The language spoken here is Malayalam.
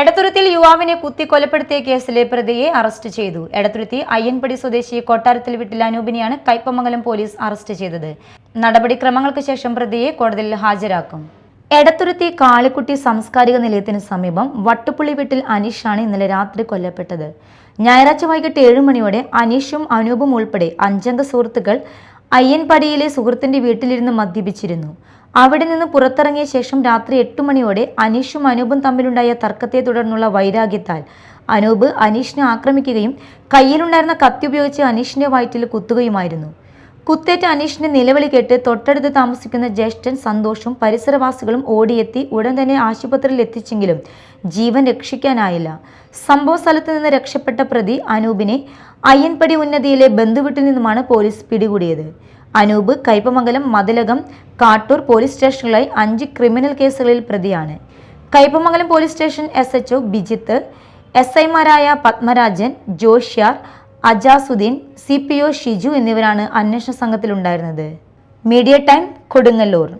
എടത്തുരുത്തിയിൽ യുവാവിനെ കുത്തിക്കൊലപ്പെടുത്തിയ കേസിലെ പ്രതിയെ അറസ്റ്റ് ചെയ്തു. എടത്തുരുത്തി അയ്യൻപടി സ്വദേശി കൊട്ടാരത്തിൽ വീട്ടിൽ അനൂപിനെയാണ് കയ്പമംഗലം പോലീസ് അറസ്റ്റ് ചെയ്തത്. നടപടിക്രമങ്ങൾക്ക് ശേഷം പ്രതിയെ കോടതിയിൽ ഹാജരാക്കും. എടത്തുരുത്തി കാളിക്കുട്ടി സാംസ്കാരിക നിലയത്തിന് സമീപം വട്ടുപുള്ളി വീട്ടിൽ അനീഷാണ് ഇന്നലെ രാത്രി കൊല്ലപ്പെട്ടത്. ഞായറാഴ്ച വൈകിട്ട് 7 മണിയോടെ അനീഷും അനൂപും ഉൾപ്പെടെ 5 അംഗ സുഹൃത്തുക്കൾ അയ്യൻപടിയിലെ സുഹൃത്തിന്റെ വീട്ടിലിരുന്ന് മദ്യപിച്ചിരുന്നു. അവിടെ നിന്ന് പുറത്തിറങ്ങിയ ശേഷം രാത്രി 8 മണിയോടെ അനീഷും അനൂപും തമ്മിലുണ്ടായ തർക്കത്തെ തുടർന്നുള്ള വൈരാഗ്യത്താൽ അനൂപ് അനീഷിനെ ആക്രമിക്കുകയും കയ്യിലുണ്ടായിരുന്ന കത്തി ഉപയോഗിച്ച് അനീഷിന്റെ വയറ്റിൽ കുത്തുകയുമായിരുന്നു. കുത്തേറ്റ അനീഷിന്റെ നിലവിളി കേട്ട് തൊട്ടടുത്ത് താമസിക്കുന്ന ജ്യേഷ്ഠൻ സന്തോഷും പരിസരവാസികളും ഓടിയെത്തി ഉടൻ തന്നെ ആശുപത്രിയിൽ എത്തിച്ചെങ്കിലും ജീവൻ രക്ഷിക്കാനായില്ല. സംഭവ സ്ഥലത്ത് നിന്ന് രക്ഷപ്പെട്ട പ്രതി അനൂപിനെ അയ്യൻപടി ഉന്നതിയിലെ ബന്ധുവീട്ടിൽ നിന്നുമാണ് പോലീസ് പിടികൂടിയത്. അനൂപ് കയ്പമംഗലം, മതിലകം, കാട്ടൂർ പോലീസ് സ്റ്റേഷനുകളായി 5 ക്രിമിനൽ കേസുകളിൽ പ്രതിയാണ്. Kaipamangalam police station SHO Bijith, SIമാരായ പത്മരാജൻ, ജോഷ്യാർ, അജാസുദ്ദീൻ, CPO ഷിജു എന്നിവരാണ് അന്വേഷണ സംഘത്തിലുണ്ടായിരുന്നത്. Media time, Kodungallur.